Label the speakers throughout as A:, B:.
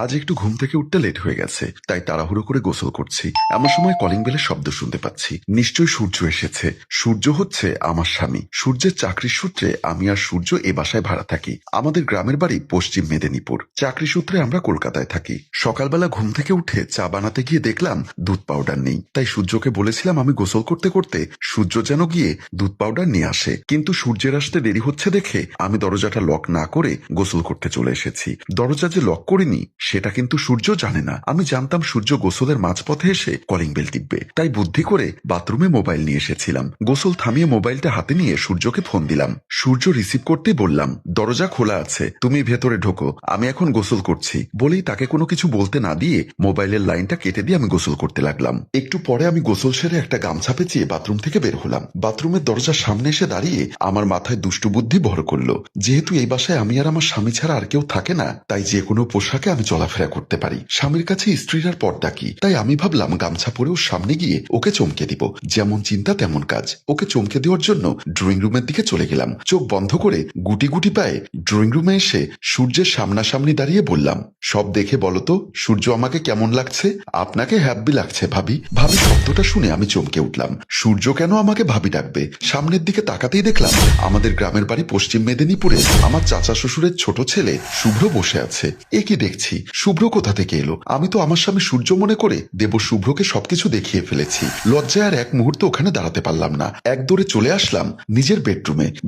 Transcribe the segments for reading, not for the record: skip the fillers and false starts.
A: আজ একটু ঘুম থেকে উঠতে লেট হয়ে গেছে, তাই তাড়াহুড়ো করে গোসল করছি। এমন সময় কলিং বেলের শব্দ শুনতে পাচ্ছি। নিশ্চয়ই সূর্য এসেছে। সূর্য হচ্ছে আমার স্বামী। সূর্যের চাকরির সূত্রে আমি আর সূর্য এ বাসায় ভাড়া থাকি। আমাদের গ্রামের বাড়ি পশ্চিম মেদিনীপুর। চাকরি সূত্রে আমরা কলকাতায় থাকি। সকালবেলা ঘুম থেকে উঠে চা বানাতে গিয়ে দেখলাম দুধ পাউডার নেই, তাই সূর্যকে বলেছিলাম আমি গোসল করতে করতে সূর্য যেন গিয়ে দুধ পাউডার নিয়ে আসে। কিন্তু সূর্যের আসতে দেরি হচ্ছে দেখে আমি দরজাটা লক না করে গোসল করতে চলে এসেছি। দরজা যে লক করিনি সেটা কিন্তু সূর্য জানে না। আমি জানতাম সূর্য গোসলের মাঝপথে এসে কলিং বেল টিপবে, তাই বুদ্ধি করে বাথরুমে মোবাইল নিয়ে এসেছিলাম। গোসল থামিয়ে মোবাইলটা হাতে নিয়ে সূর্যকে ফোন দিলাম। সূর্য রিসিভ করতে বললাম, দরজা খোলা আছে, তুমি ভেতরে ঢোকো, আমি এখন গোসল করছি। বলেই তাকে কোনো কিছু বলতে না দিয়ে মোবাইলের লাইনটা কেটে দিয়ে আমি গোসল করতে লাগলাম। একটু পরে আমি গোসল সেরে একটা গামছা পেঁচিয়ে বাথরুম থেকে বের হলাম। বাথরুমের দরজার সামনে এসে দাঁড়িয়ে আমার মাথায় দুষ্টু বুদ্ধি ভর করলো। যেহেতু এই বাসায় আমি আর আমার স্বামী ছাড়া আর কেউ থাকে না, তাই যে কোনো পোশাকে আমি চলাফেরা করতে পারি। স্বামীর কাছে স্ত্রীর আর পর্দা কি, তাই আমি ভাবলাম গামছা পরে ওর সামনে গিয়ে ওকে চমকে দিব। যেমন চিন্তা তেমন কাজ। ওকে চমকে দেওয়ার জন্য ড্রয়িং রুমের দিকে চলে গেলাম। চোখ বন্ধ করে গুটি গুটি পায়ে ড্রয়িং রুমে এসে সূর্যের সামনাসামনি দাঁড়িয়ে বললাম, সব দেখে বলো তো সূর্য আমাকে কেমন লাগছে? আপনাকে হ্যাপি লাগছে ভাবি। ভাবি শব্দটা শুনে আমি চমকে উঠলাম। সূর্য কেন আমাকে ভাবি ডাকবে? সামনের দিকে তাকাতেই দেখলাম আমাদের গ্রামের বাড়ি পশ্চিম মেদিনীপুরে আমার চাচা শ্বশুরের ছোট ছেলে শুভ্র বসে আছে। এ কি দেখছি, শুভ্র কোথা থেকে এলো? আমি তো আমার স্বামী সূর্য মনে করে দেব শুভ্রকে সবকিছু দেখিয়ে ফেলেছি। লজ্জায় আর এক মুহূর্ত ওখানে দাঁড়াতে পারলাম না। এক দৌড়ে চলে আসলাম নিজের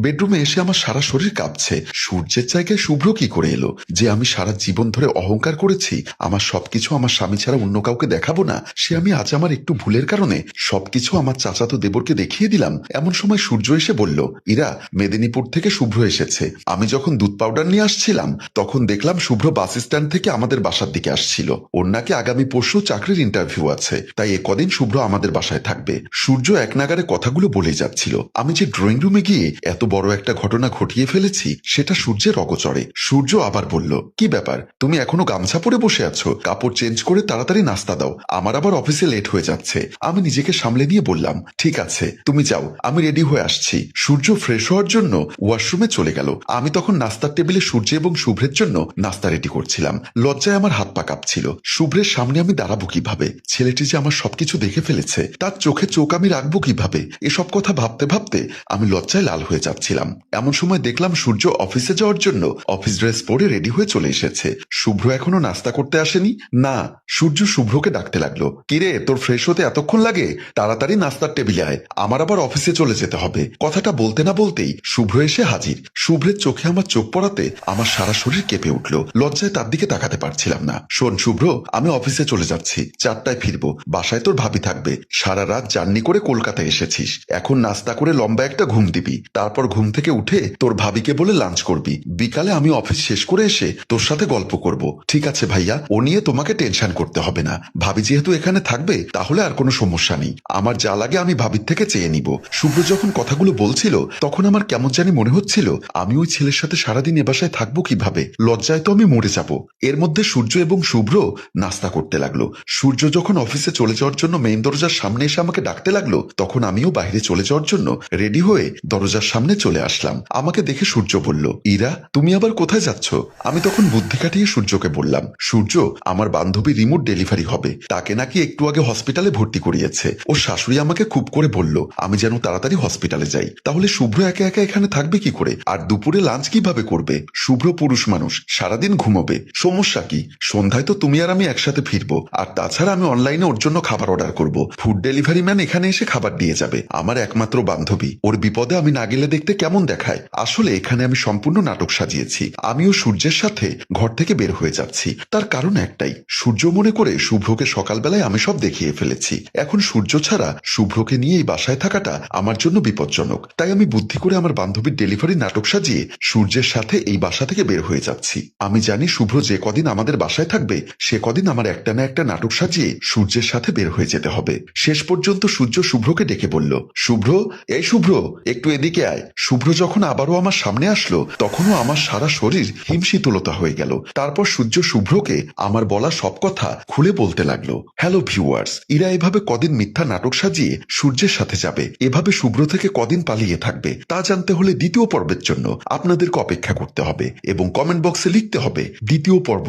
A: বেডরুমে এসে আমার সারা শরীর কাঁপছে। সূর্যের জায়গায় শুভ্র কি করে এলো? যে আমি সারা জীবন ধরে অহংকার করেছি আমার সবকিছু আমার স্বামী ছাড়া অন্য কাউকে দেখাবো না, সে আমি আজ আমার একটু ভুলের কারণে সবকিছু আমার চাচাতো দেবরকে দেখিয়ে দিলাম। এমন সময় সূর্য এসে বলল, ইরা, মেদিনীপুর থেকে শুভ্র এসেছে। আমি যখন দুধ পাউডার নিয়ে আসছিলাম তখন দেখলাম শুভ্র বাস স্ট্যান্ড থেকে আমাদের বাসার দিকে আসছিল। ওর নাকি আগামী পরশু চাকরির ইন্টারভিউ আছে, তাই একদিন শুভ্র আমাদের বাসায় থাকবে। সূর্য এক নাগারে কথাগুলো বলে যাচ্ছিল। আমি যে ড্রয়িং রুমে গিয়ে এত বড় একটা ঘটনা ঘটিয়ে ফেলেছি সেটা সূর্যের অগোচরে। সূর্য আবার বলল, কি ব্যাপার, তুমি এখনো গামছা পরে বসে আছো? কাপড় চেঞ্জ করে তাড়াতাড়ি নাস্তা দাও, আমার আবার অফিসে লেট হয়ে যাচ্ছে। আমি নিজেকে সামলে নিয়ে বললাম, ঠিক আছে তুমি যাও, আমি রেডি হয়ে আসছি। সূর্য ফ্রেশ হওয়ার জন্য ওয়াশরুমে চলে গেল। আমি তখন নাস্তার টেবিলে সূর্য এবং শুভ্রের জন্য নাস্তা রেডি করছিলাম। লজ্জায় আমার হাত পা কাঁপছিল। শুভ্রের সামনে আমি দাঁড়াবো কিভাবে? ছেলেটি যে আমার সবকিছু দেখে ফেলেছে, তার চোখে চোখ আমি রাখবো কিভাবে? এসব কথা ভাবতে ভাবতে আমি লজ্জায় লাল হয়ে যাচ্ছিলাম। এমন সময় দেখলাম সূর্য অফিসে যাওয়ার জন্য অফিস ড্রেস পরে রেডি হয়ে চলে এসেছে। শুভ্র এখনো নাস্তা করতে আসেনি। না, সূর্য শুভ্রকে ডাকতে লাগলো, কিরে তোর ফ্রেশ হতে এতক্ষণ লাগে? তাড়াতাড়ি নাস্তার টেবিলে আয়, আমার আবার অফিসে চলে যেতে হবে। কথাটা বলতে না বলতেই শুভ্র এসে হাজির। শুভ্রের চোখে আমার চোখ পড়াতে আমার সারা শরীর কেঁপে উঠল। লজ্জায় তার দিকে তাকাতে পারছিলাম না। শোন শুভ্র, আমি অফিসে চলে যাচ্ছি, 4টায় ফিরবো। বাসায় তোর ভাবি থাকবে। সারা রাত জার্নি করে কলকাতায় এসেছিস, এখন নাস্তা করে লম্বা একটা ঘুম দিবি। তারপর ঘুম থেকে উঠে তোর ভাবিকে বলে লাঞ্চ করবি। বিকালে আমি অফিস শেষ করে এসে তোর সাথে গল্প করব। ঠিক আছে ভাইয়া, ও নিয়ে তোমাকে টেনশন করতে হবে না। ভাবি যেহেতু এখানে থাকবে তাহলে আর কোনো সমস্যা নেই। আমার যা লাগে আমি ভাবির থেকে চেয়ে নিব। শুভ্র যখন কথাগুলো বলছিল তখন আমার কেমন জানি মনে হচ্ছিল আমি ওই ছেলের সাথে সারাদিন এ বাসায় থাকবো কিভাবে? লজ্জায় তো আমি মরে যাব। এর মধ্যে সূর্য এবং শুভ্র নাস্তা করতে লাগলো। সূর্য যখন অফিসে চলে যাওয়ার জন্য মেইন দরজার সামনে এসে আমাকে ডাকতে লাগলো তখন আমিও বাইরে চলে যাওয়ার জন্য রেডি হয়ে দরজার সামনে চলে আসলাম। আমাকে দেখে সূর্য বলল, ইরা, তুমি আবার কোথায় যাচ্ছ? আমি তখন বুদ্ধি কাটিয়ে সূর্যকে বললাম, সূর্য, আমার বান্ধবী রিমোট ডেলিভারি হবে, তাকে নাকি একটু আগে হসপিটালে ভর্তি করিয়েছে। ওর শাশুড়ি আমাকে খুব করে বলল আমি যেন তাড়াতাড়ি হসপিটালে যাই। তাহলে শুভ্র একা একা এখানে থাকবে কি করে? আর দুপুরে লাঞ্চ কিভাবে করবে? শুভ্র পুরুষ মানুষ, সারাদিন ঘুমোবে, সমস্যা কি? সন্ধ্যায় তো তুমি আর আমি একসাথে ফিরবো। আর তাছাড়া আমি অনলাইনে ওর জন্য খাবার অর্ডার করব। ফুড ডেলিভারি ম্যান এখানে এসে খাবার দিয়ে যাবে। আমার একমাত্র বান্ধবী, ওর বিপদে আমি না গেলে দেখতে কেমন দেখায়? আসলে এখানে আমি সম্পূর্ণ নাটক সাজিয়েছি। আমিও সূর্যের সাথে ঘর থেকে বের হয়ে যাচ্ছি। তার কারণ একটাই, সূর্য মনে করে শুভ্রকে সকালবেলায় আমি সব দেখিয়ে ফেলেছি। এখন সূর্য ছাড়া শুভ্রকে নিয়ে এই বাসায় থাকাটা আমার জন্য বিপজ্জনক। তাই আমি বুদ্ধি করে আমার বান্ধবীর ডেলিভারি নাটক সাজিয়ে সূর্যের সাথে এই বাসা থেকে বের হয়ে যাচ্ছি। আমি জানি শুভ্র যে কদিন আমাদের বাসায় থাকবে সে কদিন আমার একটা না একটা নাটক সাজিয়ে সূর্যের সাথে বের হয়ে যেতে হবে। শেষ পর্যন্ত সূর্য শুভ্রকে ডেকে বলল, শুভ্র, এই শুভ্র, একটু এদিকে আয়। শুভ্র যখন আবারও আমার সামনে আসলো তখনও আমার সারা শরীর হিমশীতলতা হয়ে গেল। তারপর সূর্য শুভ্রকে আমার বলা সব কথা খুলে বলতে লাগলো। হ্যালো ভিউয়ার্স, ইরা এভাবে কদিন মিথ্যা নাটক সাজিয়ে সূর্যের সাথে যাবে, এভাবে শুভ্র থেকে কদিন পালিয়ে থাকবে তা জানতে হলে দ্বিতীয় পর্বের জন্য আপনাদেরকে অপেক্ষা করতে হবে এবং কমেন্ট বক্সে লিখতে হবে দ্বিতীয় পর্ব